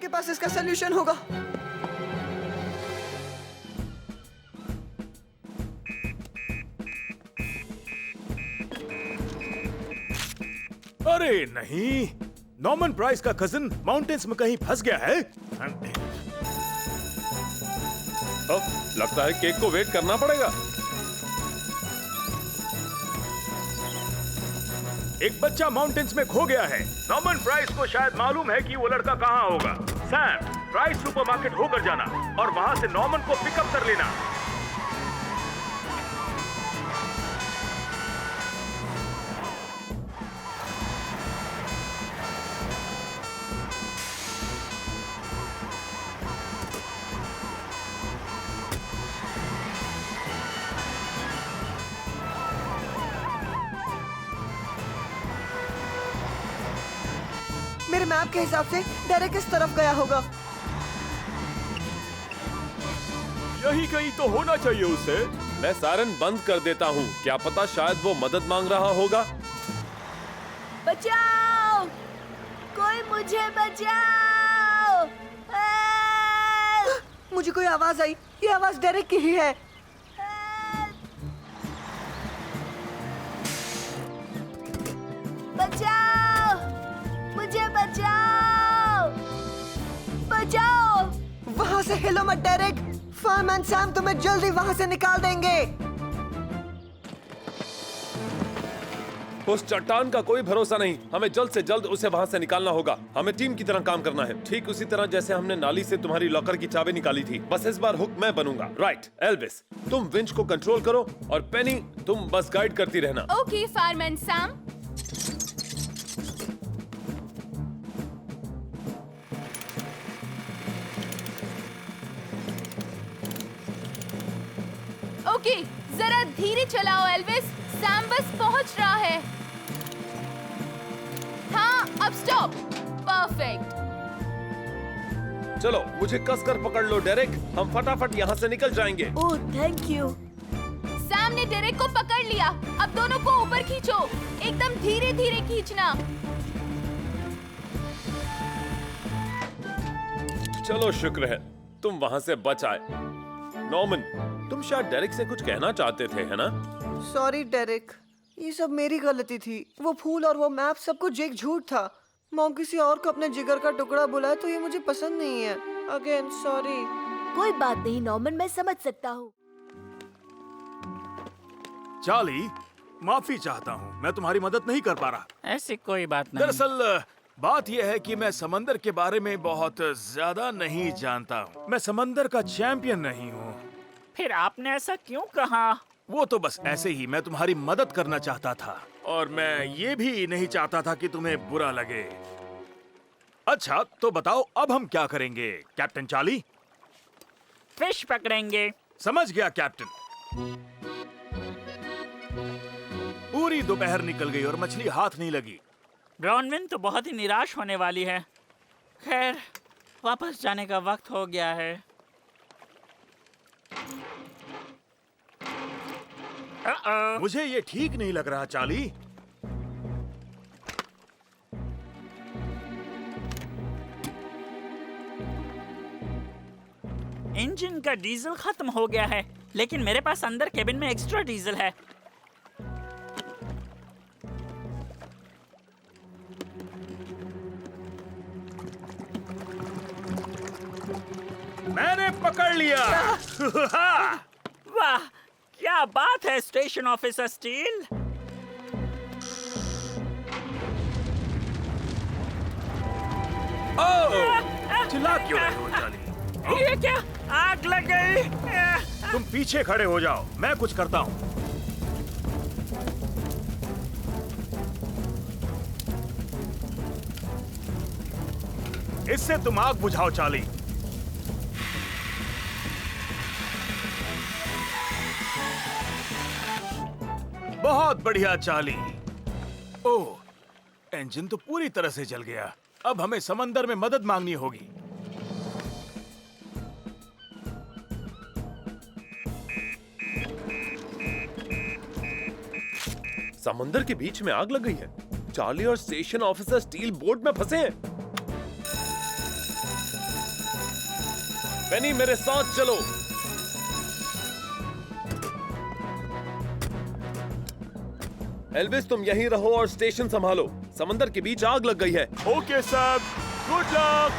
आपके पास इसका सलूशन होगा। अरे नहीं, नॉर्मन प्राइस का कजिन माउंटेन्स में कहीं फंस गया है। अब लगता है केक को वेट करना पड़ेगा। एक बच्चा माउंटेन्स में खो गया है। नॉर्मन प्राइस को शायद मालूम है कि वो लड़का कहाँ होगा। सैम, प्राइस सुपरमार्केट होकर जाना और वहां से नॉर्मन को पिकअप कर लेना। मेरे मैप के हिसाब से डेरेक इस तरफ गया होगा। यही कहीं तो होना चाहिए उसे। मैं सायरन बंद कर देता हूँ, क्या पता शायद वो मदद मांग रहा होगा। बचाओ, कोई मुझे बचाओ। मुझे कोई आवाज आई, ये आवाज डेरेक की ही है। बचाओ, मुझे बचाओ, बचाओ। वहाँ से हिलो मत डेरेक, फायरमैन सैम तुम्हें जल्दी वहाँ से निकाल देंगे। उस चट्टान का कोई भरोसा नहीं, हमें जल्द से जल्द उसे वहाँ से निकालना होगा। हमें टीम की तरह काम करना है, ठीक उसी तरह जैसे हमने नाली से तुम्हारी लॉकर की चाबी निकाली थी। बस इस बार हुक मैं बनूंगा। राइट एल्विस, तुम विंच को कंट्रोल करो और पेनी तुम बस गाइड करती रहना। Okay fireman Sam. ओके, जरा धीरे चलाओ एल्विस, सैम बस पहुंच रहा है। हाँ, अब स्टॉप। परफेक्ट। चलो मुझे कसकर पकड़ लो डेरेक, हम फटाफट यहाँ से निकल जाएंगे। Oh thank you. सैम ने डेरेक को पकड़ लिया, अब दोनों को ऊपर खींचो, एकदम धीरे धीरे खींचना। चलो शुक्र है तुम वहाँ से बच आए। नॉर्मन, तुम शायद डेरेक से कुछ कहना चाहते थे, है ना? सॉरी डेरेक, ये सब मेरी गलती थी। वो फूल और वो मैप सब कुछ एक झूठ था। मॉम किसी और को अपने जिगर का टुकड़ा बुलाए तो ये मुझे पसंद नहीं है। Again sorry. कोई बात नहीं नॉर्मन, मैं समझ सकता हूँ। चार्ली, माफी चाहता हूँ, मैं तुम्हारी मदद नहीं कर पा रहा। ऐसी कोई बात नहीं। दरअसल बात यह है कि मैं समंदर के बारे में बहुत ज्यादा नहीं जानता हूँ। मैं समंदर का चैंपियन नहीं हूँ। फिर आपने ऐसा क्यों कहा? वो तो बस ऐसे ही मैं तुम्हारी मदद करना चाहता था, और मैं ये भी नहीं चाहता था कि तुम्हें बुरा लगे। अच्छा तो बताओ अब हम क्या करेंगे कैप्टन चार्ली? फिश पकड़ेंगे। समझ गया कैप्टन। पूरी दोपहर निकल गई और मछली हाथ नहीं लगी। ब्राउनविन तो बहुत ही निराश होने वाली है। खैर, वापस जाने का वक्त हो गया है। मुझे ये ठीक नहीं लग रहा चार्ली। इंजन का डीजल खत्म हो गया है, लेकिन मेरे पास अंदर केबिन में एक्स्ट्रा डीजल है। मैंने पकड़ लिया। वाह, क्या बात है स्टेशन ऑफिसर स्टील। चिल्ला क्यों रहे हो चार्ली? ये क्या, आग लग गई? तुम पीछे खड़े हो जाओ, मैं कुछ करता हूँ। इससे तुम आग बुझाओ चार्ली। बहुत बढ़िया चार्ली। ओह, इंजन तो पूरी तरह से जल गया। अब हमें समंदर में मदद मांगनी होगी। समंदर के बीच में आग लग गई है। चार्ली और स्टेशन ऑफिसर स्टील बोट में फंसे हैं। बेनी मेरे साथ चलो। एल्विस तुम यहीं रहो और स्टेशन संभालो। समंदर के बीच आग लग गई है। Okay Sam, good luck.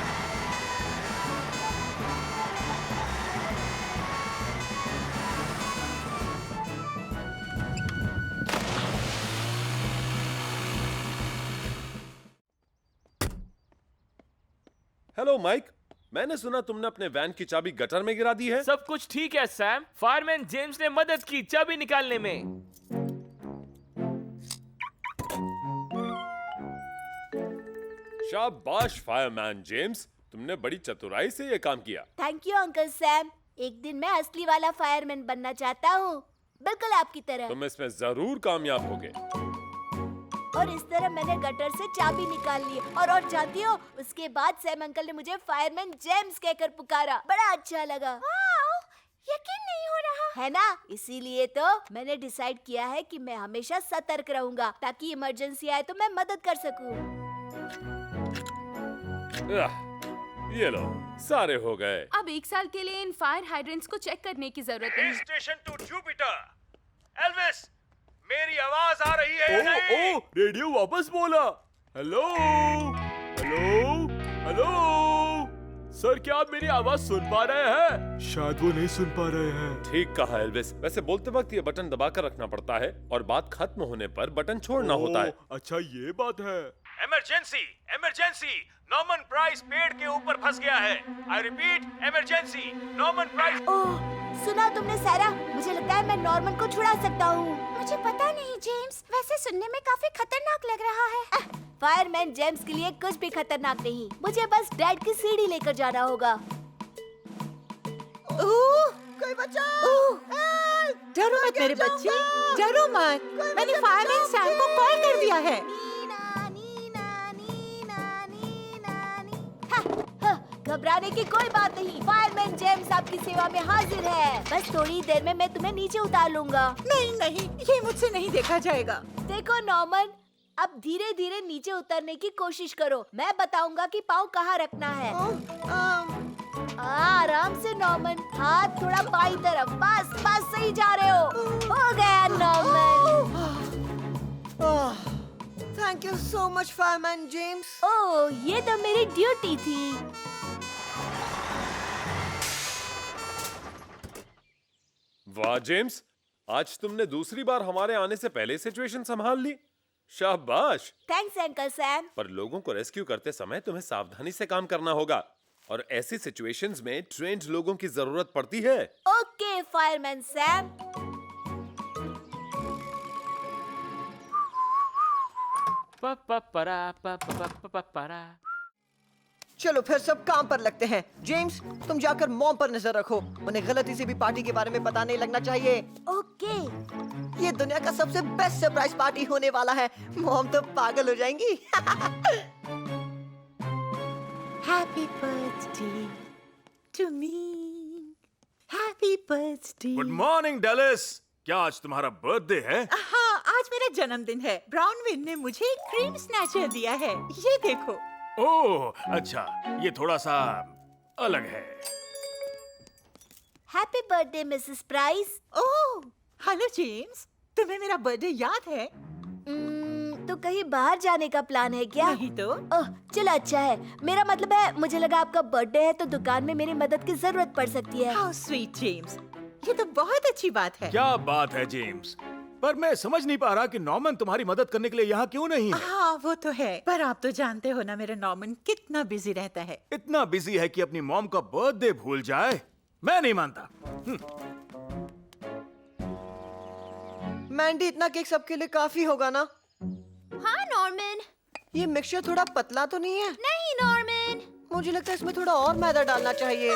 Hello Mike, मैंने सुना तुमने अपने वैन की चाबी गटर में गिरा दी है। सब कुछ ठीक है सैम। फायरमैन जेम्स ने मदद की चाबी निकालने में। शाबाश फायरमैन जेम्स, तुमने बड़ी चतुराई से ये काम किया। Thank you uncle Sam. एक दिन मैं असली वाला फायरमैन बनना चाहता हूँ, बिल्कुल आपकी तरह। तुम इसमें जरूर कामयाब होगे। और इस तरह मैंने गटर से चाबी निकाल ली। और जानती हो, उसके बाद सैम अंकल ने मुझे फायरमैन जेम्स कहकर पुकारा। बड़ा अच्छा लगा। यकीन नहीं हो रहा है ना। इसीलिए तो मैंने डिसाइड किया है कि मैं हमेशा सतर्क रहूंगा, ताकि इमरजेंसी आए तो मैं मदद कर सकूं। ये लो, सारे हो गए। अब 1 साल के लिए इन फायर हाइड्रेंट्स को चेक करने की जरूरत है। Station to Jupiter. एल्विस, मेरी आवाज आ रही है या नहीं? ओ, रेडियो वापस बोला। हेलो हेलो हेलो सर, क्या आप मेरी आवाज सुन पा रहे हैं? शायद वो नहीं सुन पा रहे हैं। ठीक कहा एल्विस। वैसे बोलते वक्त ये बटन दबाकर रखना पड़ता है और बात खत्म होने पर बटन छोड़ना होता है। अच्छा ये बात है। इमरजेंसी, इमरजेंसी, नॉर्मन प्राइस पेड़ के ऊपर फंस गया है। I repeat, emergency, Norman Price. Oh, सुना तुमने सारा? मुझे लगता है मैं नॉर्मन को छुड़ा सकता हूँ। मुझे पता नहीं जेम्स, वैसे सुनने में काफी खतरनाक लग रहा है। फायरमैन जेम्स के लिए कुछ भी खतरनाक नहीं। मुझे बस डैड की सीढ़ी लेकर जाना होगा। कोई बचाओ! डरो मत मेरे बच्चे, डरो मत। मैंने फायरमैन सैम को कॉल कर दिया है। घबराने की कोई बात नहीं। फायरमैन जेम्स आपकी सेवा में हाजिर है। बस थोड़ी देर में मैं तुम्हें नीचे उतार लूंगा। नहीं नहीं, ये मुझसे नहीं देखा जाएगा। देखो नॉर्मन, अब धीरे धीरे नीचे उतरने की कोशिश करो। मैं बताऊंगा कि पाँव कहाँ रखना है। आराम से नॉर्मन, हाथ थोड़ा बाईं तरफ। बस बस, सही जा रहे हो गया Norman. Thank you so much fireman James. Oh, ये तो मेरी ड्यूटी थी। वाह जेम्स, आज तुमने दूसरी बार हमारे आने से पहले सिचुएशन संभाल ली। शाबाश। Thanks uncle Sam. पर लोगों को रेस्क्यू करते समय तुम्हें सावधानी से काम करना होगा और ऐसी सिचुएशंस में ट्रेन्ड लोगों की जरूरत पड़ती है। Okay fireman Sam. परा। चलो फिर सब काम पर लगते हैं। जेम्स, तुम जाकर मॉम पर नजर रखो। उन्हें गलती से भी पार्टी के बारे में पता नहीं लगना चाहिए। ओके। ये दुनिया का सबसे बेस्ट सरप्राइज पार्टी होने वाला है। मॉम तो पागल हो जाएंगी। Happy birthday to me, happy birthday. Good morning Dilys. क्या आज तुम्हारा बर्थडे है? हाँ, आज मेरा जन्मदिन है। ब्राउनविन ने मुझे एक क्रीम स्नैचर दिया है। ये देखो। ओह अच्छा, ये थोड़ा सा अलग है। Happy birthday Mrs Price. Oh, hello James, तुम्हें मेरा बर्थडे याद है? तो कहीं बाहर जाने का प्लान है क्या? नहीं तो। ओह, चलो अच्छा है। मेरा मतलब है, मुझे लगा आपका बर्थडे है तो दुकान में मेरी मदद की जरूरत पड़ सकती है। हाउ स्वीट जेम्स, ये तो बहुत अच्छी बात है। क्या बात है जेम्स, पर मैं समझ नहीं पा रहा कि नॉर्मन तुम्हारी मदद करने के लिए यहाँ क्यों नहीं है? हाँ वो तो है, पर आप तो जानते हो ना मेरा नॉर्मन कितना बिजी रहता है। इतना बिजी है कि अपनी मॉम का बर्थडे भूल जाए। मैं नहीं मानता। मैंडी, इतना केक सबके लिए काफी होगा ना? हाँ नॉर्मन। ये मिक्सचर थोड़ा पतला तो नहीं है? नहीं नॉर्मन। मुझे लगता है इसमें थोड़ा और मैदा डालना चाहिए।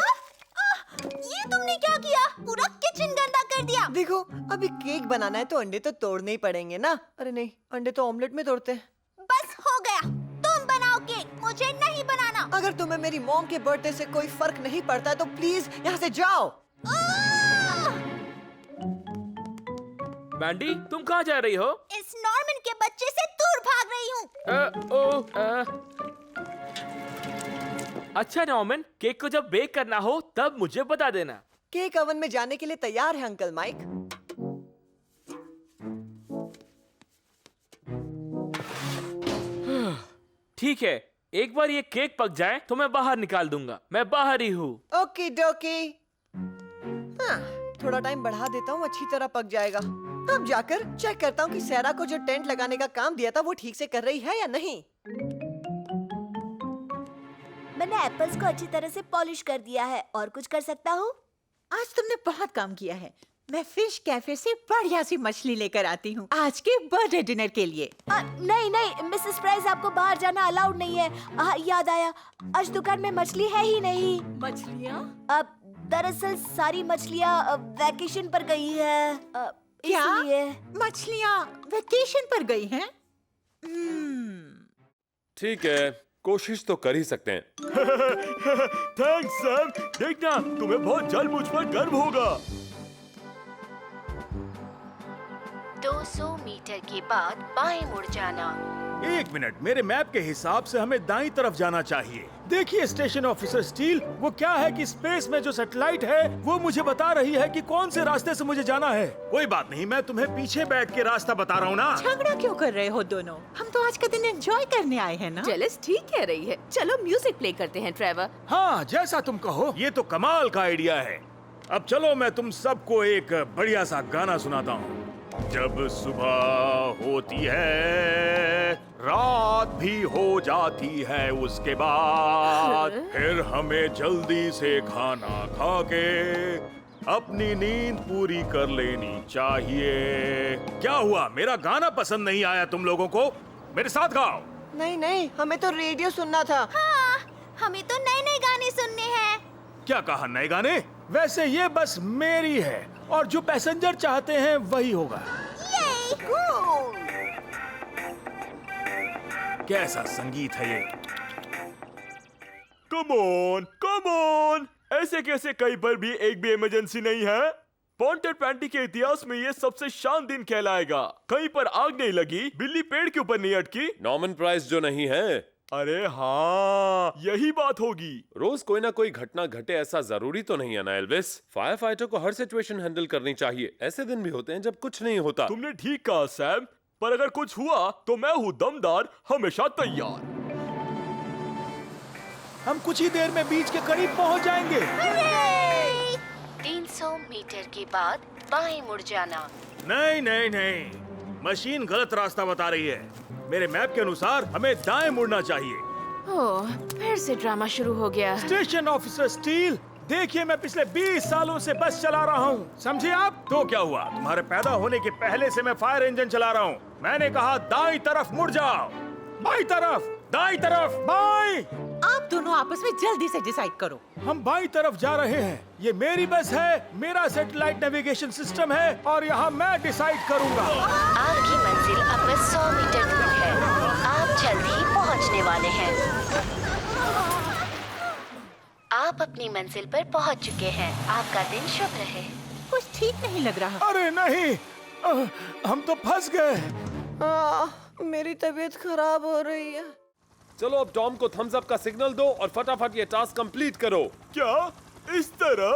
ये तुमने क्या किया? पूरा किचन गंदा कर दिया। देखो, अभी केक बनाना है तो अंडे तो तोड़ने ही पड़ेंगे ना। अरे नहीं, अंडे तो ऑमलेट में तोड़ते हैं। बस हो गया, तुम बनाओ केक, मुझे नहीं बनाना। अगर तुम्हें मेरी मॉम के बर्थडे से कोई फर्क नहीं पड़ता है तो प्लीज यहाँ से जाओ। मैंडी, तुम कहाँ जा रही हो? इस नॉर्मन के बच्चे से दूर भाग रही हूँ। अच्छा नॉर्मन, केक को जब बेक करना हो तब मुझे बता देना। केक ओवन में जाने के लिए तैयार है अंकल माइक। ठीक है, एक बार ये केक पक जाए तो मैं बाहर निकाल दूंगा। मैं बाहर ही हूँ। ओके डोकी। हाँ, थोड़ा टाइम बढ़ा देता हूँ, अच्छी तरह पक जाएगा। अब जाकर चेक करता हूँ कि सैरा को जो टेंट लगाने का काम दिया था वो ठीक से कर रही है या नहीं। मैंने एप्पल्स को अच्छी तरह से पॉलिश कर दिया है। और कुछ कर सकता हूँ? आज तुमने बहुत काम किया है। मैं फिश कैफे से बढ़िया सी मछली लेकर आती हूँ आज के बर्थडे डिनर के लिए। नहीं नहीं मिसेस प्राइस, आपको बाहर जाना अलाउड नहीं है। याद आया, आज दुकान में मछली है ही नहीं। मछलियाँ? अब दरअसल सारी मछलियाँ वैकेशन पर गई है। क्या? इसलिए मछलियाँ वैकेशन पर गई हैं? ठीक है, कोशिश तो कर ही सकते हैं। Thanks sir. देखना, तुम्हें बहुत जल्द मुझ पर गर्व होगा। 200 मीटर के बाद बाएं मुड़ जाना। 1 मिनट, मेरे मैप के हिसाब से हमें दाईं तरफ जाना चाहिए। देखिए स्टेशन ऑफिसर स्टील, वो क्या है कि स्पेस में जो सैटेलाइट है वो मुझे बता रही है कि कौन से रास्ते से मुझे जाना है। कोई बात नहीं, मैं तुम्हें पीछे बैठ के रास्ता बता रहा हूँ ना। झगड़ा क्यों कर रहे हो दोनों? हम तो आज का दिन एंजॉय करने आए हैं ना। जेलस ठीक कह रही है। चलो म्यूजिक प्ले करते हैं ट्रेवर। हाँ, जैसा तुम कहो। ये तो कमाल का आइडिया है। अब चलो मैं तुम सबको एक बढ़िया सा गाना सुनाता हूँ। जब सुबह होती है, रात भी हो जाती है, उसके बाद फिर हमें जल्दी से खाना खा के अपनी नींद पूरी कर लेनी चाहिए। क्या हुआ, मेरा गाना पसंद नहीं आया तुम लोगों को? मेरे साथ गाओ। नहीं नहीं, हमें तो रेडियो सुनना था। हाँ, हमें तो नए नए गाने सुनने हैं। क्या कहा, नए गाने? वैसे ये बस मेरी है और जो पैसेंजर चाहते हैं वही होगा। कैसा संगीत है ये? Come on, come on. ऐसे कैसे कहीं पर भी एक भी इमरजेंसी नहीं है? पॉन्टेड पैंटी के इतिहास में ये सबसे शान दिन कहलाएगा। कहीं पर आग नहीं लगी, बिल्ली पेड़ के ऊपर नहीं अटकी। नॉर्मन प्राइस जो नहीं है। अरे हाँ, यही बात होगी। रोज कोई ना कोई घटना घटे ऐसा जरूरी तो नहीं है ना एल्विस। फायर फाइटर को हर सिचुएशन हैंडल करनी चाहिए। ऐसे दिन भी होते हैं जब कुछ नहीं होता। तुमने ठीक कहा सैम, पर अगर कुछ हुआ तो मैं हूँ दमदार, हमेशा तैयार। हम कुछ ही देर में बीच के करीब पहुंच जाएंगे। 300 मीटर के बाद बाएं मुड़ जाना। नहीं नहीं नहीं, मशीन गलत रास्ता बता रही है। मेरे मैप के अनुसार हमें दाएं मुड़ना चाहिए। ओह, फिर से ड्रामा शुरू हो गया। स्टेशन ऑफिसर स्टील, देखिए मैं पिछले 20 सालों से बस चला रहा हूँ, समझे आप? तो क्या हुआ, तुम्हारे पैदा होने के पहले से मैं फायर इंजन चला रहा हूँ। मैंने कहा दाईं तरफ मुड़ जाओ। बाईं तरफ, दाईं तरफ, बाईं। आप दोनों आपस में जल्दी से डिसाइड करो। हम बाईं तरफ जा रहे हैं। ये मेरी बस है, मेरा सैटेलाइट नेविगेशन सिस्टम है और यहाँ मैं डिसाइड करूँगा। आपकी मंजिल अब बस 100 मीटर दूर है। आप जल्द ही पहुँचने वाले हैं। आप अपनी मंजिल पर पहुँच चुके हैं। आपका दिन शुभ रहे। कुछ ठीक नहीं लग रहा। अरे नहीं, हम तो फंस गए। मेरी तबीयत खराब हो रही है। चलो अब टॉम को थम्स अप का सिग्नल दो और फटाफट ये टास्क कंप्लीट करो। क्या इस तरह?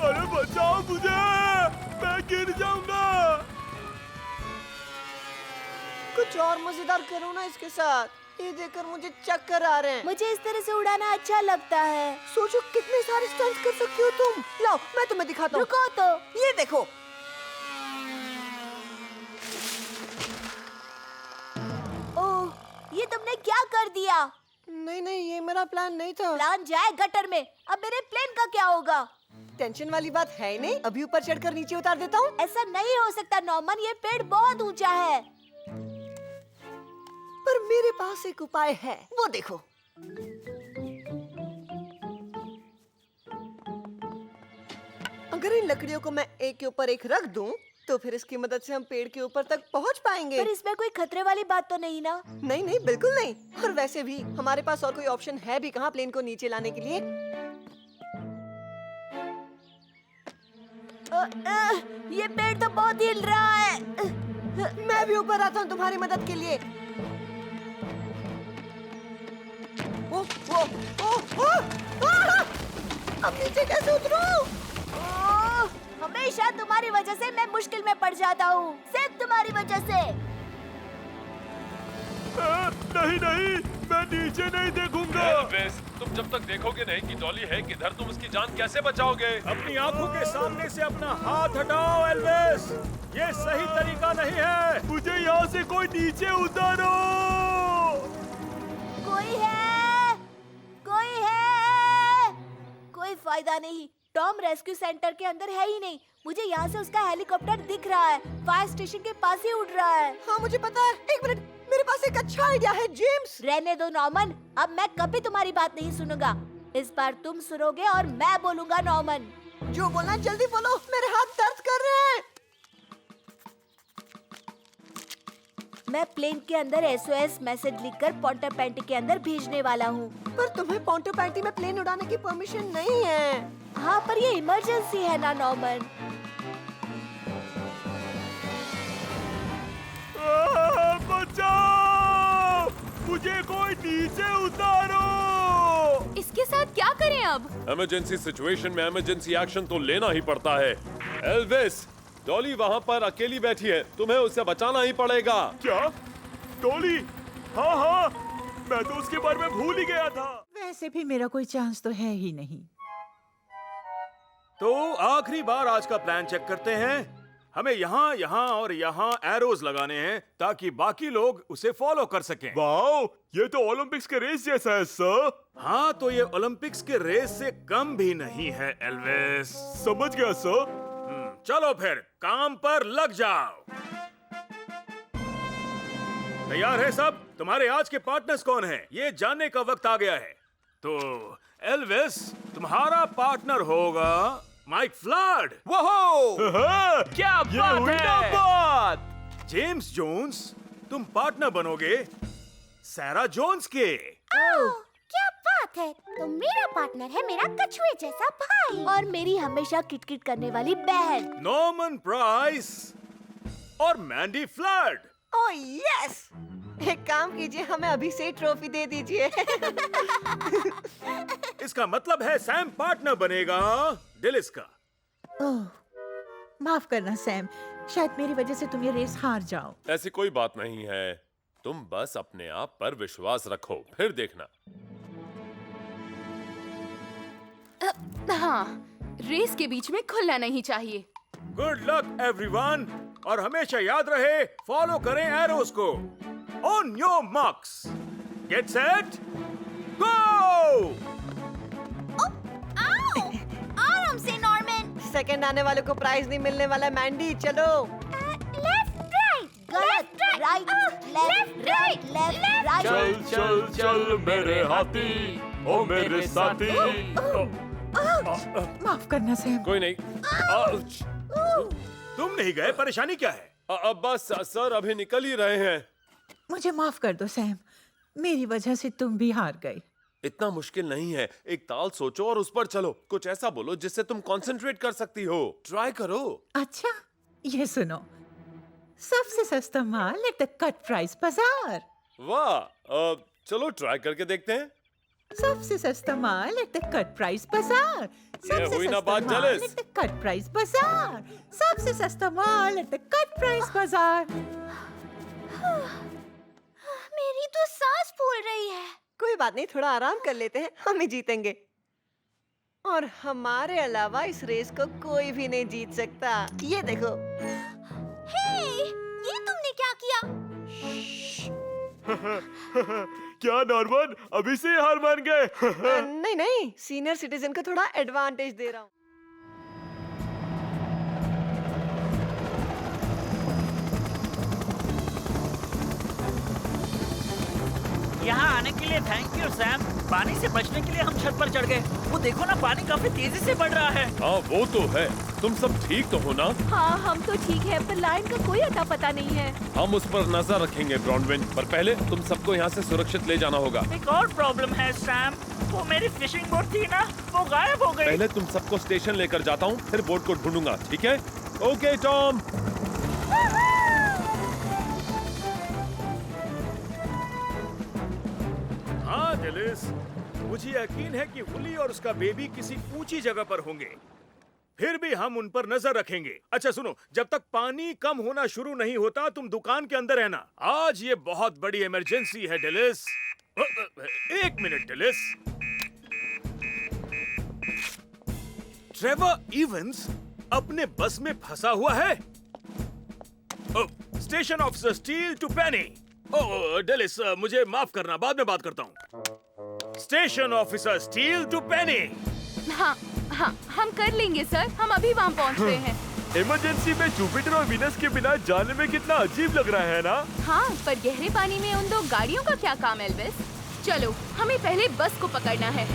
अरे बचाओ मुझे, मैं गिर जाऊंगा। कुछ और मजेदार करो ना इसके साथ। ये देखकर मुझे चक्कर आ रहे हैं। मुझे इस तरह से उड़ाना अच्छा लगता है। सोचो कितने सारे स्टंट्स कर सकती हो तुम। लाओ मैं तुम्हें दिखाता हूँ। रुको तो। ये देखो। ओह, ये तुमने क्या कर दिया? नहीं नहीं, ये मेरा प्लान नहीं था। प्लान जाए गटर में। अब मेरे प्लेन का क्या होगा? टेंशन वाली बात है ही नहीं। अभी ऊपर चढ़कर नीचे उतार देता हूँ। ऐसा नहीं हो सकता नॉर्मन, ये पेड़ बहुत ऊंचा है। पर मेरे पास एक उपाय है, वो देखो। अगर इन लकड़ियों को मैं एक के ऊपर एक रख दूं, तो फिर इसकी मदद से हम पेड़ के ऊपर तक पहुंच पाएंगे। पर इसमें कोई खतरे वाली बात तो नहीं ना? नहीं नहीं, बिल्कुल नहीं। और वैसे भी हमारे पास और कोई ऑप्शन है भी कहाँ प्लेन को नीचे लाने के लिए। ये पेड़ तो बहुत हिल रहा है। मैं भी ऊपर आता हूँ तुम्हारी मदद के लिए। अब नीचे कैसे उतरूं? हमेशा तुम्हारी वजह से मैं मुश्किल में पड़ जाता हूँ, सिर्फ तुम्हारी वजह से। नहीं नहीं, मैं नीचे नहीं देखूंगा। एल्विस, तुम जब तक देखोगे नहीं कि डॉली है किधर, तुम उसकी जान कैसे बचाओगे? अपनी आंखों के सामने से अपना हाथ हटाओ एल्विस, ये सही तरीका नहीं है। मुझे यहाँ से कोई नीचे उतारो। कोई है? कोई है? कोई फायदा नहीं, टॉम रेस्क्यू सेंटर के अंदर है ही नहीं। मुझे यहाँ से उसका हेलीकॉप्टर दिख रहा है, फायर स्टेशन के पास ही उड़ रहा है। हाँ मुझे पता है। एक मिनट, मेरे पास एक अच्छा आइडिया है जेम्स। रहने दो नॉर्मन, अब मैं कभी तुम्हारी बात नहीं सुनूंगा। इस बार तुम सुनोगे और मैं बोलूंगा नॉर्मन। जो बोलना जल्दी बोलो, मेरे हाथ दर्द कर रहे हैं। मैं प्लेन के अंदर SOS मैसेज लिखकर पॉन्टर पैंटी के अंदर भेजने वाला हूँ। पर तुम्हें पॉन्टो पैंटी में प्लेन उड़ाने की परमिशन नहीं है। हाँ पर ये इमरजेंसी है ना नॉर्मन। बचाओ! मुझे कोई नीचे उतारो। इसके साथ क्या करें अब? इमरजेंसी सिचुएशन में इमरजेंसी एक्शन तो लेना ही पड़ता है। एल्विस, डॉली वहाँ पर अकेली बैठी है, तुम्हें उसे बचाना ही पड़ेगा। क्या? डॉली? हाँ हाँ, मैं तो उसके बारे में भूल ही गया था। वैसे भी मेरा कोई चांस तो है ही नहीं। तो आखिरी बार आज का प्लान चेक करते हैं। हमें यहाँ, यहाँ और यहाँ एरोज लगाने हैं ताकि बाकी लोग उसे फॉलो कर सकें। वाओ, ये तो ओलंपिक्स के रेस जैसा है सर। हाँ, तो ये ओलंपिक्स के रेस से कम भी नहीं है एल्विस। समझ गया सर। चलो फिर काम पर लग जाओ। तैयार है सब? तुम्हारे आज के पार्टनर्स कौन हैं? ये जानने का वक्त आ गया है। तो एल्विस, तुम्हारा पार्टनर होगा माइक फ्लड। क्या ये बात हुई है? ना बात। जेम्स जोन्स, तुम पार्टनर बनोगे सैरा जोन्स के। क्या बात है, तो मेरा पार्टनर है मेरा कछुए जैसा भाई और मेरी हमेशा किटकिट करने वाली बहन नॉर्मन प्राइस और मैंडी फ्लड। Oh yes! एक काम कीजिए, हमें अभी से ही ट्रॉफी दे दीजिए। इसका मतलब है सैम पार्टनर बनेगा डिलिस का। ओह, माफ करना सैम, शायद मेरी वजह से तुम ये रेस हार जाओ। ऐसी कोई बात नहीं है, तुम बस अपने आप पर विश्वास रखो, फिर देखना। हाँ, रेस के बीच में खुलना नहीं चाहिए। गुड लक एवरीवन, और हमेशा याद रहे फॉलो करें एरोस को। On your marks, get set, go! आराम से नॉर्मन। सेकंड आने वाले को प्राइज नहीं मिलने वाला। मैंडी चलो। लेफ्ट राइट गलत right left right left right. चल चल चल मेरे हाथी, ओ मेरे साथी। माफ करना सैम। कोई नहीं। आउच! तुम नहीं गए, परेशानी क्या है? अब बस सर अभी निकल ही रहे हैं। मुझे माफ कर दो सैम, मेरी वजह से तुम भी हार गए। इतना मुश्किल नहीं है, एक ताल सोचो और उस पर चलो। कुछ ऐसा बोलो जिससे तुम कंसंट्रेट कर सकती हो। ट्राई करो। अच्छा, ये सुनो, सबसे सस्ता माल एट द कट प्राइस बाजार। वाह, चलो ट्राई करके देखते हैं। सबसे सस्ता माल एट द कट प्राइस बाजार। सबसे हुई ना सस्ता बात, माल jealous? At the cut price बाजार। सबसे सस्ता माल एट द कट प्राइस बाजार। मेरी तो सांस फूल रही है। कोई बात नहीं, थोड़ा आराम कर लेते हैं, हम ही जीतेंगे। और हमारे अलावा इस रेस को कोई भी नहीं जीत सकता। ये देखो। हे, ये तुमने क्या किया? क्या नॉर्मन, अभी से हार मान गए? नहीं नहीं, सीनियर सिटीजन को थोड़ा एडवांटेज दे रहा हूँ। यहाँ आने के लिए थैंक यू सैम। पानी से बचने के लिए हम छत पर चढ़ गए। वो देखो ना, पानी काफी तेजी से बढ़ रहा है। हाँ वो तो है। तुम सब ठीक तो हो ना? हाँ, हम तो ठीक है, पर लायन का कोई अता पता नहीं है। हम उस पर नजर रखेंगे ब्रॉडविन, पर पहले तुम सबको यहाँ से सुरक्षित ले जाना होगा। एक और प्रॉब्लम है सैम, वो मेरी फिशिंग बोट थी ना, वो गायब हो गई। पहले तुम सबको स्टेशन लेकर जाता हूँ, फिर बोट को ढूंढूंगा, ठीक है? Okay Tom. हाँ डिलिस, मुझे यकीन है कि वुली और उसका बेबी किसी ऊंची जगह पर होंगे। फिर भी हम उन पर नजर रखेंगे। अच्छा सुनो, जब तक पानी कम होना शुरू नहीं होता तुम दुकान के अंदर रहना। आज ये बहुत बड़ी इमरजेंसी है डेलिस। एक मिनट डेलिस। ट्रेवर इवंस अपने बस में फंसा हुआ है। Station officer Steele to Penny. Dilys मुझे माफ करना, बाद में बात करता हूँ। Station officer Steele to Penny. हाँ हाँ, हम कर लेंगे सर, हम अभी वहाँ पहुँच रहे हैं। इमरजेंसी में जुपिटर और वीनस के बिना जाने में कितना अजीब लग रहा है ना? हाँ, पर गहरे पानी में उन 2 गाड़ियों का क्या काम एल्विस? चलो, हमें पहले बस को पकड़ना है।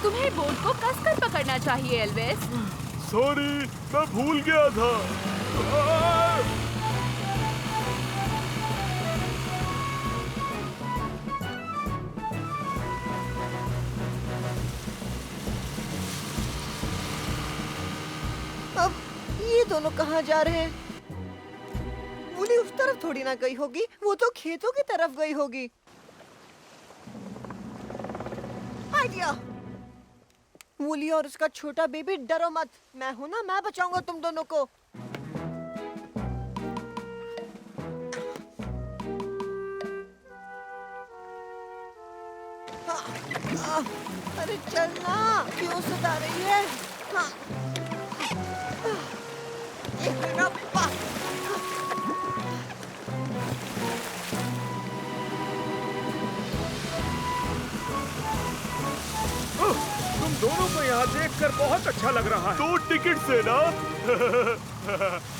तुम्हें बोट को कसकर पकड़ना चाहिए एल्विस। सॉरी, मैं भूल गया था। अब ये दोनों कहाँ जा रहे हैं? वुली उस तरफ थोड़ी ना गई होगी, वो तो खेतों की तरफ गई होगी। आइडिया! वुली और उसका छोटा बेबी, डरो मत, मैं हूं ना, मैं बचाऊंगा तुम दोनों को। अरे चलना, क्यों सता रही है? हाँ। एक मिनट, तुम दोनों को यहाँ देखकर बहुत अच्छा लग रहा है। 2 टिकट से ना?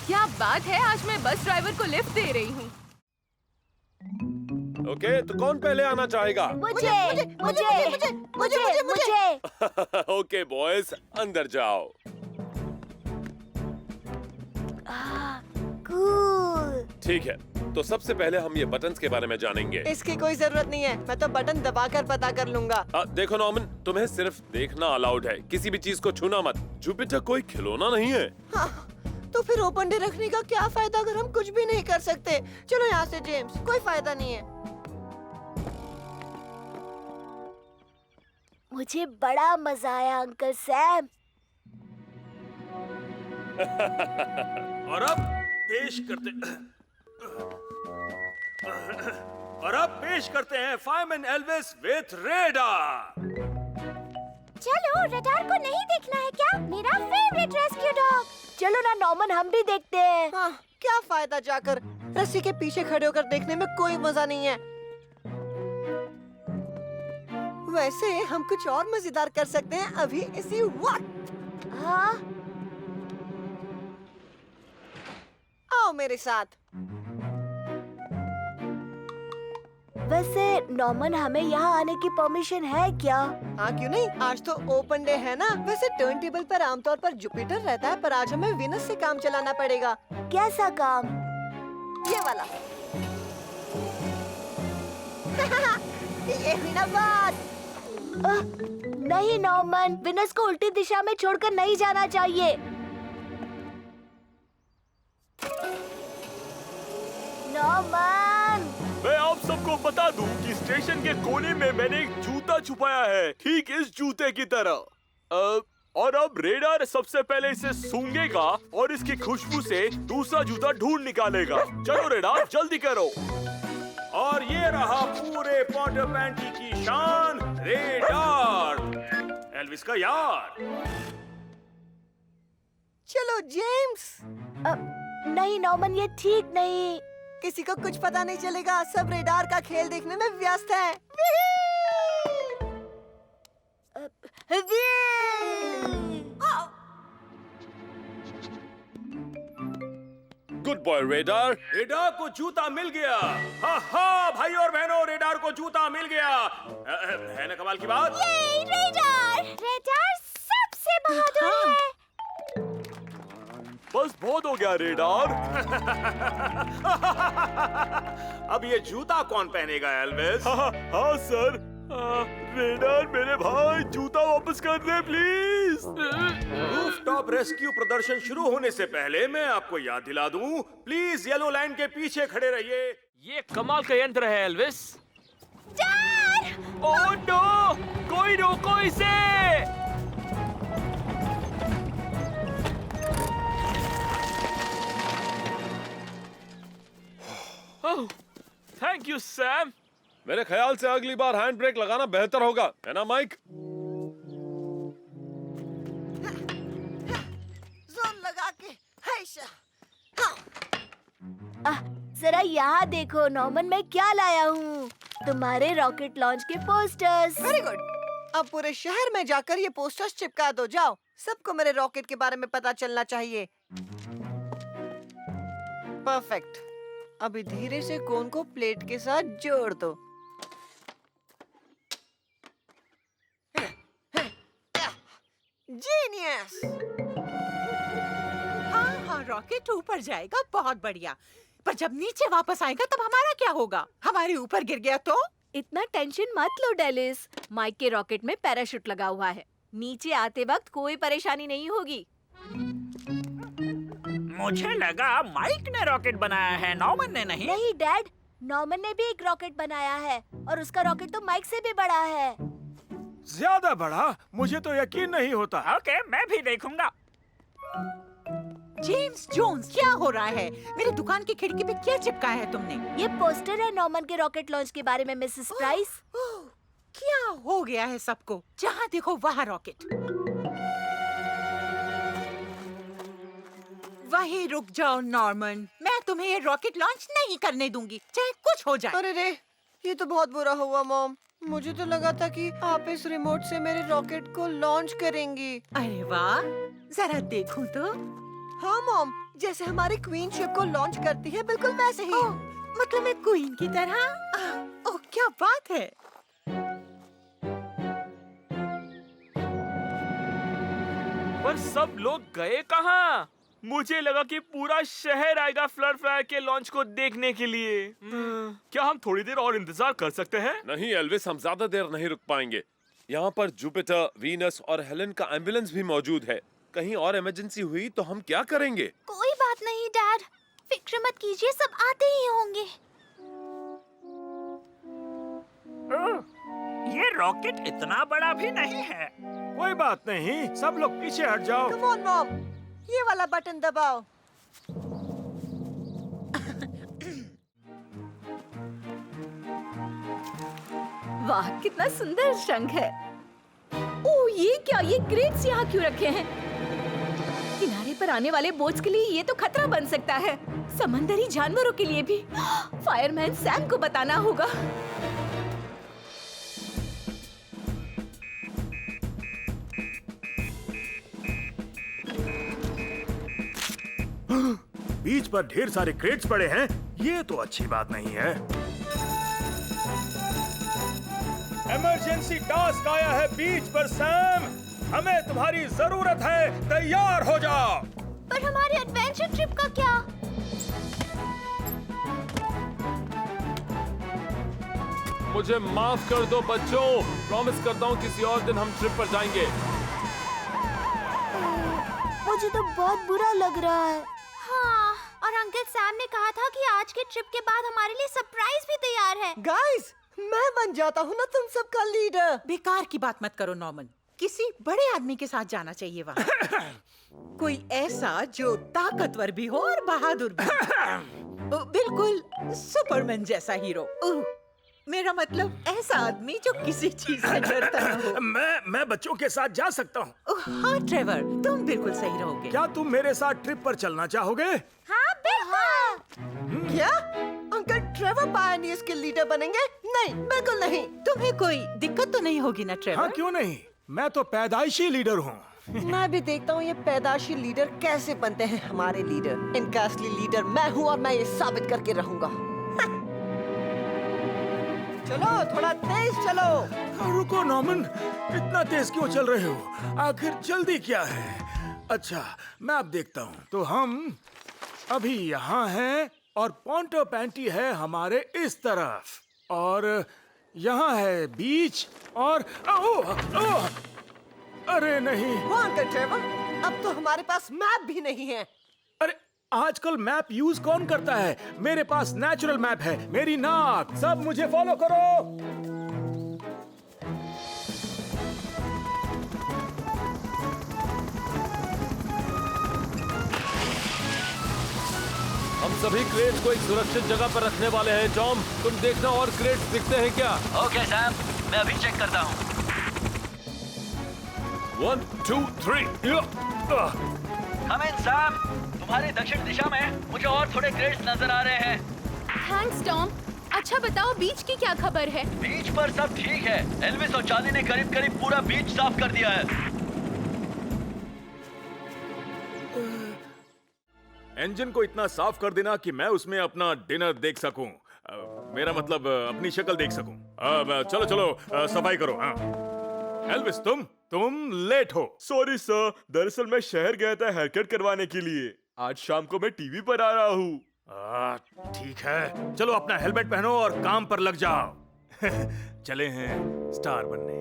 क्या बात है, आज मैं बस ड्राइवर को लिफ्ट दे रही हूँ। ओके, तो कौन पहले आना चाहेगा? मुझे। ओके बॉयज, अंदर जाओ। कूल। ठीक है, तो सबसे पहले हम ये बटन्स के बारे में जानेंगे। इसकी कोई जरूरत नहीं है, मैं तो बटन दबाकर पता कर लूंगा। देखो नॉर्मन, तुम्हें सिर्फ देखना अलाउड है, किसी भी चीज को छूना मत। जुपिटर कोई खिलौना नहीं है। हाँ, तो फिर ओपन डे रखने का क्या फायदा अगर हम कुछ भी नहीं कर सकते? चलो यहाँ से जेम्स, कोई फायदा नहीं है। मुझे बड़ा मजा आया अंकल सैम। और अब पेश करते हैं फायरमैन एल्विस विथ रेडार। चलो, रडार को नहीं देखना है क्या? मेरा फेवरेट रेस्क्यू डॉग। चलो ना नॉर्मन, हम भी देखते हैं। हाँ, क्या फायदा जाकर? रस्सी के पीछे खड़े होकर देखने में कोई मजा नहीं है। वैसे हम कुछ और मजेदार कर सकते हैं अभी इसी वक्त। हाँ? आओ मेरे साथ। वैसे नॉर्मन, हमें यहाँ आने की परमिशन है क्या? हाँ, क्यों नहीं? आज तो ओपन डे है ना। वैसे टर्न टेबल पर आमतौर पर जुपिटर रहता है, पर आज हमें वीनस से काम चलाना पड़ेगा। कैसा काम? ये वाला। ये हुई ना बात। नहीं नॉर्मन, विनस को उल्टी दिशा में छोड़कर नहीं जाना चाहिए। नॉर्मन, मैं आप सबको बता दूं कि स्टेशन के कोने में मैंने एक जूता छुपाया है, ठीक इस जूते की तरह। और अब रेडार सबसे पहले इसे सूंघेगा और इसकी खुशबू से दूसरा जूता ढूंढ निकालेगा। चलो रेडार, जल्दी करो। और ये रहा पूरे पॉन्टर पैंटी की शान, रेडार, एल्विस का यार। चलो जेम्स। नहीं नॉर्मन, ये ठीक नहीं। किसी को कुछ पता नहीं चलेगा, सब रेडार का खेल देखने में व्यस्त है। Good boy radar. रेडार को जूता मिल गया। हा हा भाई और बहनों, रेडार को जूता मिल गया। है ना कमाल की बात? ये रेडार सबसे बहादुर है। बस बहुत हो गया रेडार। अब ये जूता कौन पहनेगा एल्विस? हाँ सर, रेडर मेरे भाई, जूता वापस कर दे प्लीज। रूफटॉप रेस्क्यू प्रदर्शन शुरू होने से पहले मैं आपको याद दिला दूं, प्लीज येलो लाइन के पीछे खड़े रहिए। ये कमाल का यंत्र है एल्विस। डैड! Oh no! कोई रोको इसे! ओह, थैंक यू सैम। मेरे ख्याल से अगली बार हैंड ब्रेक लगाना बेहतर होगा, है ना माइक? जोर लगा के जरा यहाँ देखो नॉर्मन, मैं क्या लाया हूँ। तुम्हारे रॉकेट लॉन्च के पोस्टर्स। Very good. अब पूरे शहर में जाकर ये पोस्टर्स चिपका दो। जाओ, सबको मेरे रॉकेट के बारे में पता चलना चाहिए। परफेक्ट। अभी धीरे से कोन को प्लेट के साथ जोड़ दो। जीनियस। हाँ, रॉकेट ऊपर जाएगा, बहुत बढ़िया। पर जब नीचे वापस आएगा तब हमारा क्या होगा? हमारे ऊपर गिर गया तो? इतना टेंशन मत लो डेलिस, माइक के रॉकेट में पैराशूट लगा हुआ है, नीचे आते वक्त कोई परेशानी नहीं होगी। मुझे लगा माइक ने रॉकेट बनाया है, नॉर्मन ने नहीं। नहीं डैड, नॉर्मन ने भी एक रॉकेट बनाया है और उसका रॉकेट तो माइक से भी बड़ा है। ज्यादा बड़ा? मुझे तो यकीन नहीं होता। ओके, मैं भी देखूंगा। जेम्स जोन्स, क्या हो रहा है? मेरी दुकान की खिड़की पे क्या चिपकाया है तुमने? ये पोस्टर है नॉर्मन के रॉकेट लॉन्च के बारे में मिसेस प्राइस। क्या हो गया है सबको? जहाँ देखो वहाँ रॉकेट। वहीं रुक जाओ नॉर्मन, मैं तुम्हें ये रॉकेट लॉन्च नहीं करने दूंगी, चाहे कुछ हो जाए। अरे रे, ये तो बहुत बुरा हुआ मॉम। मुझे तो लगा था कि आप इस रिमोट से मेरे रॉकेट को लॉन्च करेंगी। अरे वाह, जरा देखूं तो। हाँ मॉम, जैसे हमारी क्वीन शिप को लॉन्च करती है, बिल्कुल वैसे ही। मतलब मैं क्वीन की तरह? ओह, क्या बात है। पर सब लोग गए कहाँ? मुझे लगा कि पूरा शहर आएगा फ्लर फ्लायर के लॉन्च को देखने के लिए। क्या हम थोड़ी देर और इंतजार कर सकते हैं? नहीं एल्विस, हम ज्यादा देर नहीं रुक पाएंगे। यहाँ पर जुपिटर, वीनस और हेलन का एम्बुलेंस भी मौजूद है। कहीं और इमरजेंसी हुई तो हम क्या करेंगे? कोई बात नहीं डैड, फिक्र मत कीजिए, सब आते ही होंगे। ये रॉकेट इतना बड़ा भी नहीं है। कोई बात नहीं, सब लोग पीछे हट जाओ। कम ऑन मॉम, ये वाला बटन दबाओ। वाह, कितना सुंदर शंख है। ओह, ये क्या? ये क्रेट्स यहाँ क्यों रखे हैं? किनारे पर आने वाले बोट्स के लिए ये तो खतरा बन सकता है, समंदरी जानवरों के लिए भी। फायरमैन सैम को बताना होगा। बीच पर ढेर सारे क्रेट्स पड़े हैं, ये तो अच्छी बात नहीं है। इमरजेंसी टास्क आया है बीच पर सैम, हमें तुम्हारी जरूरत है, तैयार हो जाओ। पर हमारी एडवेंचर ट्रिप का क्या? मुझे माफ कर दो बच्चों, प्रॉमिस करता हूँ किसी और दिन हम ट्रिप पर जाएंगे। मुझे तो बहुत बुरा लग रहा है। हाँ, और अंकल सैम ने कहा था कि आज के ट्रिप के बाद हमारे लिए सरप्राइज भी तैयार है। गाइस, मैं बन जाता हूँ ना तुम सबका लीडर। बेकार की बात मत करो नॉर्मन, किसी बड़े आदमी के साथ जाना चाहिए वहाँ। कोई ऐसा जो ताकतवर भी हो और बहादुर भी। बिल्कुल सुपरमैन जैसा हीरो। मेरा मतलब ऐसा आदमी जो किसी चीज से डरता न हो। मैं बच्चों के साथ जा सकता हूँ। हाँ ट्रेवर, तुम बिल्कुल सही रहोगे। क्या तुम मेरे साथ ट्रिप पर चलना चाहोगे? हाँ बिल्कुल। क्या अंकल ट्रेवर पायनियर्स के लीडर बनेंगे? नहीं, बिल्कुल नहीं। तुम्हें कोई दिक्कत तो नहीं होगी ना ट्रेवर? हाँ, क्यों नहीं, मैं तो पैदाइशी लीडर हूँ। मैं भी देखता हूँ ये पैदाशी लीडर कैसे बनते हैं हमारे लीडर। इनका असली लीडर मैं हूँ और मैं ये साबित करके रहूंगा। चलो, थोड़ा तेज चलो। रुको नॉर्मन, इतना तेज क्यों चल रहे हो? आखिर जल्दी क्या है? अच्छा, मैं अब देखता हूँ। तो हम अभी यहाँ हैं और पोंटो पैंटी है हमारे इस तरफ, और यहाँ है बीच और अरे नहीं। वो अंकल ट्रेवर, अब तो हमारे पास मैप भी नहीं है। अरे आजकल मैप यूज कौन करता है? मेरे पास नेचुरल मैप है, मेरी नाक। सब मुझे फॉलो करो। हम सभी क्रेट्स को एक सुरक्षित जगह पर रखने वाले हैं। टॉम, तुम देखना और क्रेट्स दिखते हैं क्या? ओके सैम, मैं अभी चेक करता हूँ। 1 2 3 कम इन सैम, तुम्हारी दक्षिण दिशा में मुझे और थोड़े क्रेट्स नजर आ रहे हैं। Thanks Tom. अच्छा बताओ, बीच की क्या खबर है? बीच पर सब ठीक है। एल्विस और चार्ली ने करीब करीब पूरा बीच साफ कर दिया है। इंजन को इतना साफ कर देना कि मैं उसमें अपना डिनर देख सकूं। मेरा मतलब अपनी शक्ल देख सकूं। चलो चलो सफाई करो। हाँ एल्विस, तुम लेट हो। सॉरी सर, दरअसल मैं शहर गया था हेयरकट करवाने के लिए। आज शाम को मैं टीवी पर आ रहा हूँ। ठीक है, चलो अपना हेलमेट पहनो और काम पर लग जाओ। चले हैं स्टार बनने।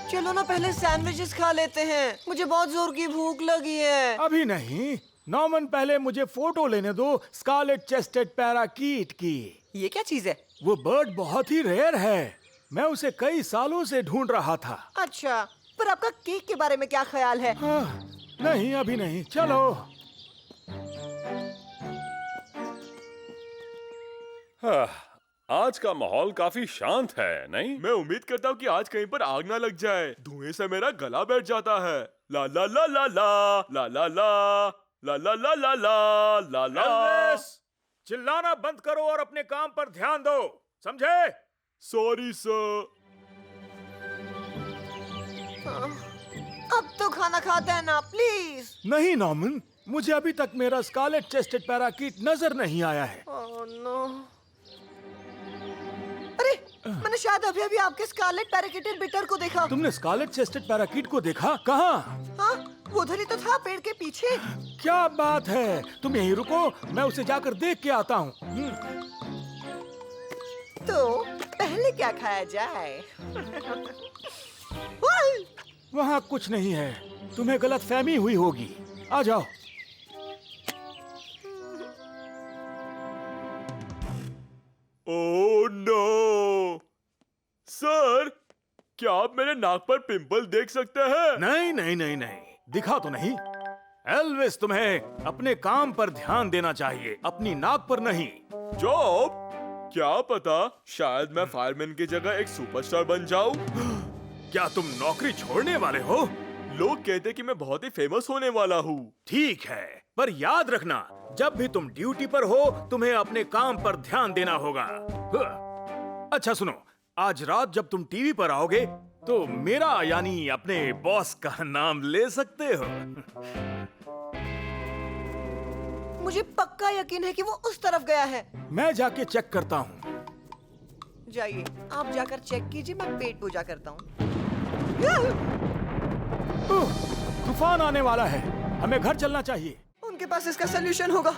चलो ना, पहले सैंडविचेस खा लेते हैं। मुझे बहुत जोर की भूख लगी है। अभी नहीं नॉर्मन, पहले मुझे फोटो लेने दो स्कारलेट चेस्टेड पैराकीट की। ये क्या चीज है? वो बर्ड बहुत ही रेयर है। मैं उसे कई सालों से ढूंढ रहा था। अच्छा, पर आपका केक के बारे में क्या ख्याल है? हाँ, नहीं अभी नहीं, चलो। आज का माहौल काफी शांत है, नहीं? मैं उम्मीद करता हूँ कि आज कहीं पर आग ना लग जाए। धुएं से मेरा गला बैठ जाता है। ला ला ला ला ला ला ला ला ला ला ला ला ला ला ला। एल्विस, चिल्लाना बंद करो और अपने काम पर ध्यान दो, समझे? Sorry sir. अब तो खाना खाते हैं ना, प्लीज। नहीं नॉर्मन, मुझे अभी तक मेरा स्कारलेट चेस्टेड पैराकीट नजर नहीं आया है। Oh no. अरे, मैंने शायद अभी अभी आपके स्कारलेट पैराकीटेड बिटर को देखा। तुमने स्कारलेट चेस्टेड पैराकीट को देखा? कहाँ? हाँ, वो उधर ही तो था, पेड़ के पीछे। क्या बात है, तुम यहीं रुको, मैं उसे जाकर देख के आता हूँ। तो पहले क्या खाया जाए? वहाँ कुछ नहीं है, तुम्हें गलतफहमी हुई होगी। आ जाओ। ओह नो सर, क्या आप मेरे नाक पर पिंपल देख सकते हैं? नहीं नहीं नहीं नहीं, दिखा तो नहीं। एल्विस, तुम्हें अपने काम पर ध्यान देना चाहिए, अपनी नाक पर नहीं। जॉब? क्या पता, शायद मैं फायरमैन की जगह एक सुपरस्टार बन जाऊं। क्या तुम नौकरी छोड़ने वाले हो? लोग कहते कि मैं बहुत ही फेमस होने वाला हूँ। ठीक है, पर याद रखना, जब भी तुम ड्यूटी पर हो तुम्हें अपने काम पर ध्यान देना होगा। अच्छा सुनो, आज रात जब तुम टीवी पर आओगे तो मेरा यानी अपने बॉस का नाम ले सकते हो। मुझे पक्का यकीन है कि वो उस तरफ गया है। मैं जाके चेक करता हूँ। जाइए, आप जाकर चेक कीजिए, मैं पेट पूजा करता हूँ। तूफान आने वाला है, हमें घर चलना चाहिए। उनके पास इसका सलूशन होगा।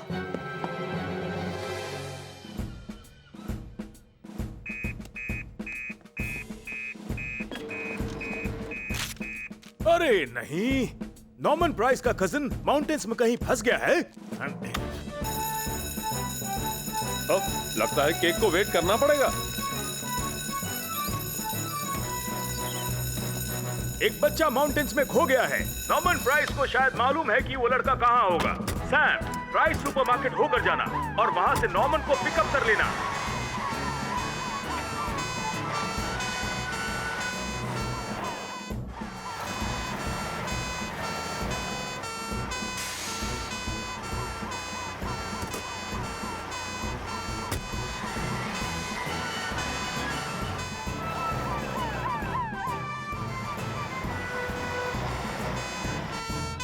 अरे नहीं, नॉर्मन प्राइस का कजिन माउंटेन्स में कहीं फंस गया है। लगता है केक को वेट करना पड़ेगा। एक बच्चा माउंटेन्स में खो गया है। नॉर्मन प्राइस को शायद मालूम है कि वो लड़का कहाँ होगा। सैम, प्राइस सुपरमार्केट होकर जाना और वहां से नॉर्मन को पिकअप कर लेना।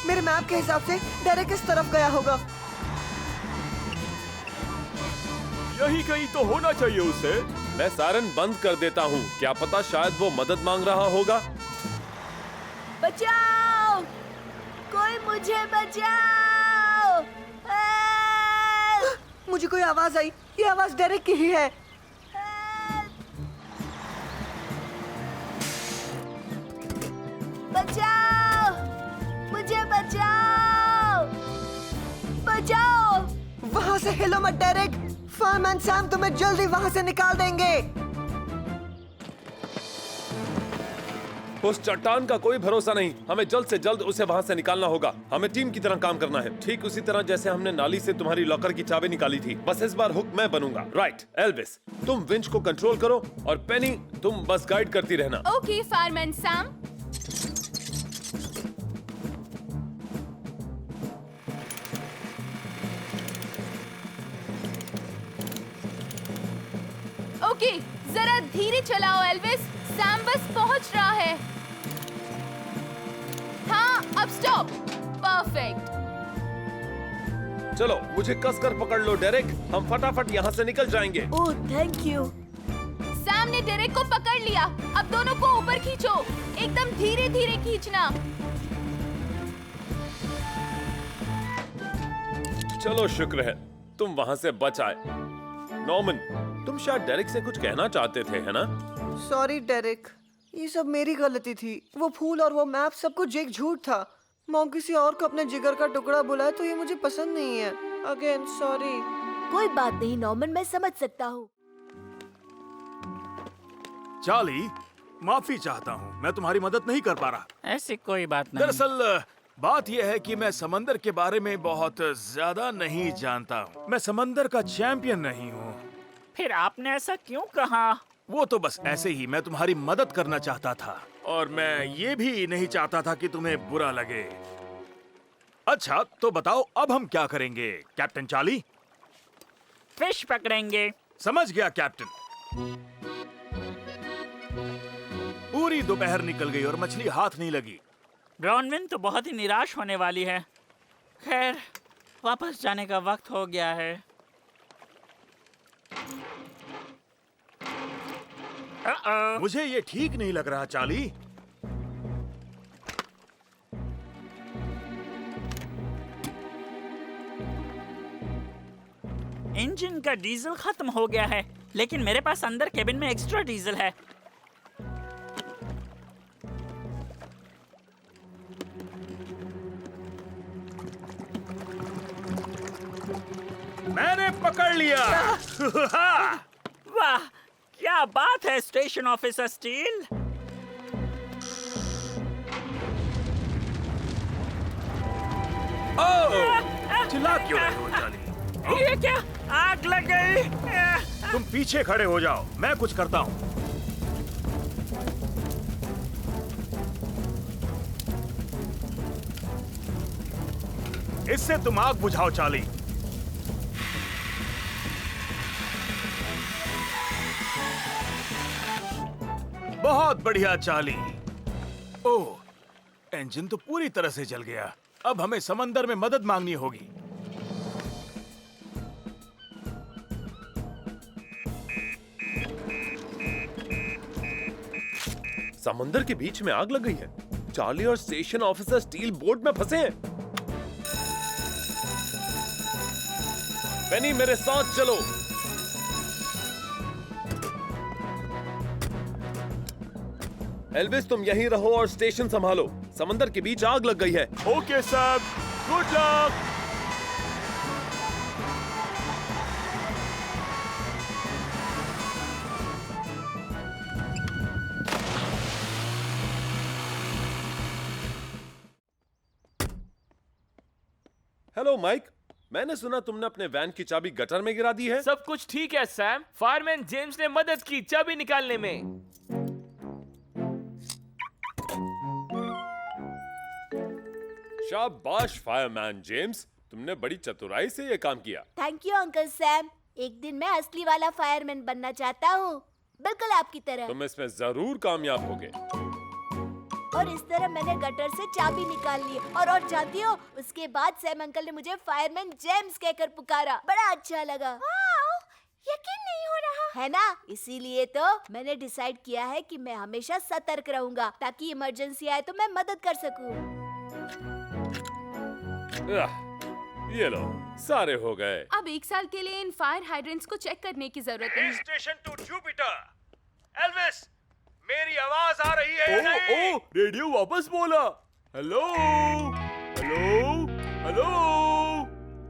मेरे मैप के हिसाब से डेरेक इस तरफ गया होगा। यही कहीं तो होना चाहिए उसे। मैं सायरन बंद कर देता हूँ, क्या पता शायद वो मदद मांग रहा होगा। बचाओ, कोई मुझे बचाओ। मुझे कोई आवाज आई। ये आवाज डेरेक की ही है। बचाओ, मुझे बचाओ, बचाओ। वहाँ से हिलो मत डेरेक। फायरमैन सैम तुम्हें जल्दी वहाँ से निकाल देंगे। उस चट्टान का कोई भरोसा नहीं। हमें जल्द से जल्द उसे वहां से निकालना होगा। हमें टीम की तरह काम करना है, ठीक उसी तरह जैसे हमने नाली से तुम्हारी लॉकर की चाबी निकाली थी। बस इस बार हुक मैं बनूंगा। राइट एल्विस, तुम विंच को कंट्रोल करो और पेनी तुम बस गाइड करती रहना। Okay fireman Sam. ओके, जरा धीरे चलाओ एल्विस। सैम बस पहुंच रहा है। हाँ, अब स्टॉप। परफेक्ट। चलो मुझे कसकर पकड़ लो डेरेक, हम फटाफट यहाँ से निकल जाएंगे। Oh thank you. सैम ने डेरेक को पकड़ लिया। अब दोनों को ऊपर खींचो। एकदम धीरे धीरे खींचना। चलो शुक्र है तुम वहाँ से बच आए। नॉर्मन, तुम शायद डेरेक से कुछ कहना चाहते थे, है ना? सॉरी डेरेक, ये सब मेरी गलती थी। वो फूल और वो मैप सब कुछ एक झूठ था। मॉम किसी और को अपने जिगर का टुकड़ा बुलाए तो ये मुझे पसंद नहीं है। Again sorry. कोई बात नहीं नॉर्मन, मैं समझ सकता हूँ। चार्ली, माफी चाहता हूँ, मैं तुम्हारी मदद नहीं कर पा रहा। ऐसी कोई बात नहीं। दरअसल बात यह है कि मैं समंदर के बारे में बहुत ज्यादा नहीं जानता हूँ। मैं समंदर का चैंपियन नहीं हूँ। फिर आपने ऐसा क्यों कहा? वो तो बस ऐसे ही मैं तुम्हारी मदद करना चाहता था, और मैं ये भी नहीं चाहता था कि तुम्हें बुरा लगे। अच्छा तो बताओ अब हम क्या करेंगे कैप्टन चार्ली? फिश पकड़ेंगे। समझ गया कैप्टन। पूरी दोपहर निकल गई और मछली हाथ नहीं लगी। ब्राउनविन तो बहुत ही निराश होने वाली है। खैर, वापस जाने का वक्त हो गया है। मुझे ये ठीक नहीं लग रहा चार्ली। इंजन का डीजल खत्म हो गया है, लेकिन मेरे पास अंदर केबिन में एक्स्ट्रा डीजल है। मैंने पकड़ लिया। वाह, क्या बात है स्टेशन ऑफिसर स्टील। ओह, चिल्ला क्यों रहे हो चार्ली? ये क्या, आग लग गई? तुम पीछे खड़े हो जाओ, मैं कुछ करता हूँ। इससे तुम आग बुझाओ चार्ली। बहुत बढ़िया चार्ली। ओह, इंजन तो पूरी तरह से जल गया। अब हमें समंदर में मदद मांगनी होगी। समंदर के बीच में आग लग गई है। चार्ली और स्टेशन ऑफिसर स्टील बोट में फंसे हैं। पेनी मेरे साथ चलो। एल्विस तुम यहीं रहो और स्टेशन संभालो। समंदर के बीच आग लग गई है। Okay Sam, good luck. Hello Mike, मैंने सुना तुमने अपने वैन की चाबी गटर में गिरा दी है। सब कुछ ठीक है सैम। फायरमैन जेम्स ने मदद की चाबी निकालने में। शाबाश फायरमैन जेम्स, तुमने बड़ी चतुराई से ये काम किया। Thank you uncle Sam. एक दिन मैं असली वाला फायरमैन बनना चाहता हूँ, बिल्कुल आपकी तरह। तुम इसमें जरूर कामयाब होगे। और इस तरह मैंने गटर से चाबी निकाल ली। और जानती हो, उसके बाद सैम अंकल ने मुझे फायरमैन जेम्स कहकर पुकारा। बड़ा अच्छा लगा। यकीन नहीं हो रहा है ना? इसीलिए तो मैंने डिसाइड किया है कि मैं हमेशा सतर्क रहूंगा, ताकि इमरजेंसी आए तो मैं मदद कर सकूं। ये लो, सारे हो गए। अब 1 साल के लिए इन फायर हाइड्रेंट्स को चेक करने की जरूरत है। Station to Jupiter. एल्विस, मेरी आवाज आ रही है या नहीं? ओ, रेडियो वापस बोला। Hello, hello, hello.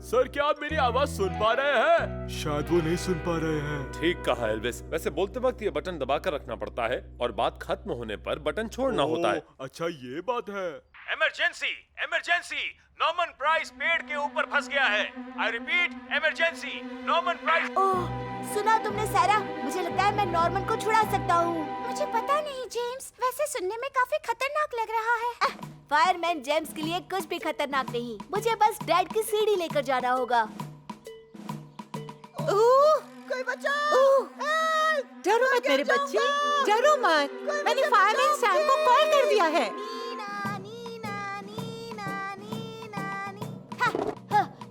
सर, क्या आप मेरी आवाज सुन पा रहे हैं? शायद वो नहीं सुन पा रहे हैं। ठीक कहा एल्विस। वैसे बोलते वक्त ये बटन दबाकर रखना पड़ता है और बात खत्म होने पर बटन छोड़ना होता है। अच्छा, ये बात है। इमरजेंसी, इमरजेंसी, नॉर्मन प्राइस पेड़ के ऊपर फंस गया है। I repeat, emergency, Norman Price. Oh, सुना तुमने सारा? मुझे लगता है मैं नॉर्मन को छुड़ा सकता हूँ। मुझे पता नहीं जेम्स, वैसे सुनने में काफी खतरनाक लग रहा है। फायरमैन जेम्स के लिए कुछ भी खतरनाक नहीं। मुझे बस डैड की सीढ़ी लेकर जाना होगा। कोई बचाओ! डरो मत मेरे बच्चे, डरो मत। मैंने फायरमैन सैम को कॉल कर दिया है।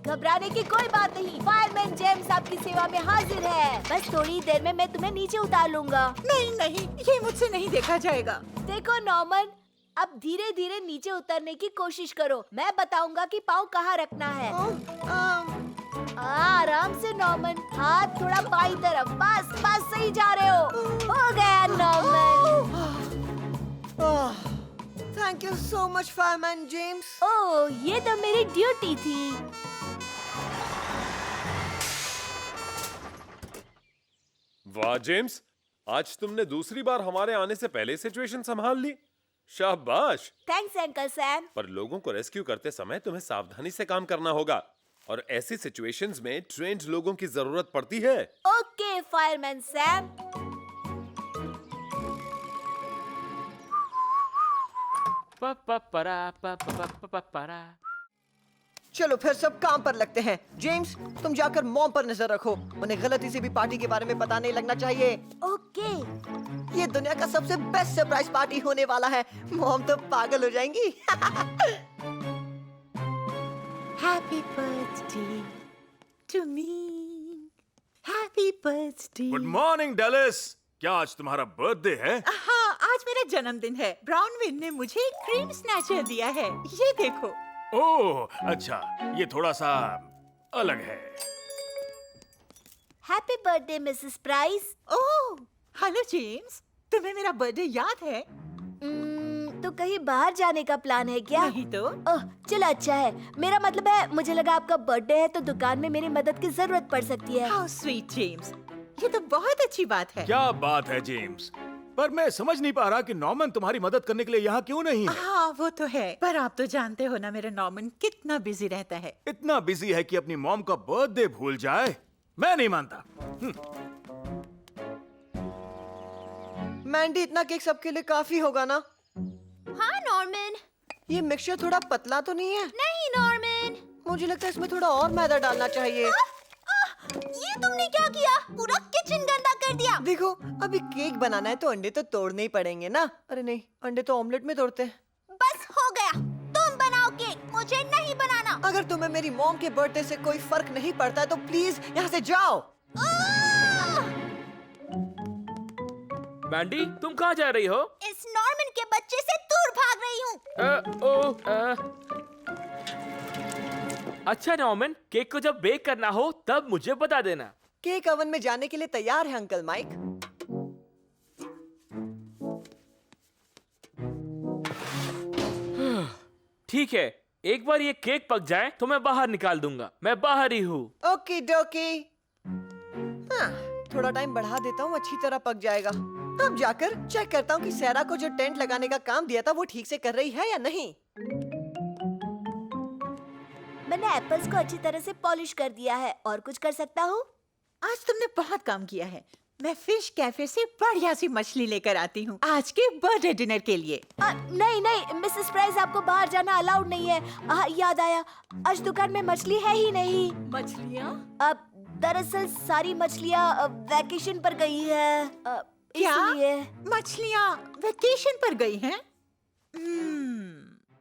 घबराने की कोई बात नहीं। फायरमैन जेम्स आपकी सेवा में हाजिर है। बस थोड़ी देर में मैं तुम्हें नीचे उतार लूंगा। नहीं नहीं, ये मुझसे नहीं देखा जाएगा। देखो नॉर्मन, अब धीरे धीरे नीचे उतरने की कोशिश करो। मैं बताऊंगा कि पाँव कहाँ रखना है। आराम से नॉर्मन, हाथ थोड़ा बाईं तरफ। बस बस, सही जा रहे हो गया Norman. Thank you so much fireman James. Oh, ये तो मेरी ड्यूटी थी। वाह जेम्स, आज तुमने दूसरी बार हमारे आने से पहले सिचुएशन संभाल ली। शाबाश। Thanks uncle Sam. पर लोगों को रेस्क्यू करते समय तुम्हें सावधानी से काम करना होगा और ऐसी सिचुएशंस में ट्रेन्ड लोगों की जरूरत पड़ती है। Okay fireman Sam. परा। चलो फिर सब काम पर लगते हैं। जेम्स, तुम जाकर मॉम पर नजर रखो। उन्हें गलती से भी पार्टी के बारे में पता नहीं लगना चाहिए। ओके। ये दुनिया का सबसे बेस्ट सरप्राइज पार्टी होने वाला है। मॉम तो पागल हो जाएंगी। Happy birthday to me, happy birthday. Good morning Dilys. क्या आज तुम्हारा बर्थडे है? हाँ, आज मेरा जन्मदिन है। ब्राउनविन ने मुझे क्रीम स्नैचर दिया है। ये देखो। ओह, अच्छा, ये थोड़ा सा अलग है। Happy birthday Mrs Price. Oh, hello James, तुम्हें मेरा बर्थडे याद है? तो कहीं बाहर जाने का प्लान है क्या? नहीं तो। ओह, चलो अच्छा है। मेरा मतलब है, मुझे लगा आपका बर्थडे है तो दुकान में मेरी मदद की जरूरत पड़ सकती है। हाउ स्वीट जेम्स, ये तो बहुत अच्छी बात है। क्या बात है जेम्स, पर मैं समझ नहीं पा रहा कि नॉर्मन तुम्हारी मदद करने के लिए यहाँ क्यों नहीं है? हाँ, वो तो है, पर आप तो जानते हो ना मेरा नॉर्मन कितना बिजी रहता है। इतना बिजी है कि अपनी मॉम का बर्थडे भूल जाए? मैं नहीं मानता। मैंडी, इतना केक सबके लिए काफी होगा ना? हाँ नॉर्मन। ये मिक्सचर थोड़ा पतला तो नहीं है? नहीं नॉर्मन, मुझे लगता है इसमें थोड़ा और मैदा डालना चाहिए। ये तुमने क्या किया? पूरा किचन गंदा कर दिया। देखो, अभी केक बनाना है तो अंडे तो तोड़ने ही पड़ेंगे ना। अरे नहीं, अंडे तो ऑमलेट में तोड़ते हैं। बस हो गया, तुम बनाओ केक, मुझे नहीं बनाना। अगर तुम्हें मेरी मॉम के बर्थडे से कोई फर्क नहीं पड़ता है तो प्लीज यहाँ से जाओ। मैंडी, तुम कहाँ जा रही हो? इस नॉर्मन के बच्चे से दूर भाग रही हूँ। अच्छा नॉर्मन, केक को जब बेक करना हो तब मुझे बता देना। केक ओवन में जाने के लिए तैयार है अंकल माइक। ठीक है, एक बार ये केक पक जाए तो मैं बाहर निकाल दूंगा। मैं बाहर ही हूँ। ओके डोकी। हाँ, थोड़ा टाइम बढ़ा देता हूँ, अच्छी तरह पक जाएगा। अब जाकर चेक करता हूँ कि सैरा को जो टेंट लगाने का काम दिया था वो ठीक से कर रही है या नहीं। मैंने एप्पल्स को अच्छी तरह से पॉलिश कर दिया है। और कुछ कर सकता हूँ? आज तुमने बहुत काम किया है। मैं फिश कैफे से बढ़िया सी मछली लेकर आती हूँ आज के बर्थडे डिनर के लिए। नहीं नहीं मिसेस प्राइस, आपको बाहर जाना अलाउड नहीं है। याद आया, आज दुकान में मछली है ही नहीं। मछलियाँ? अब दरअसल सारी मछलियाँ वैकेशन पर गई है। क्या? इसलिए मछलियाँ वैकेशन पर गई हैं?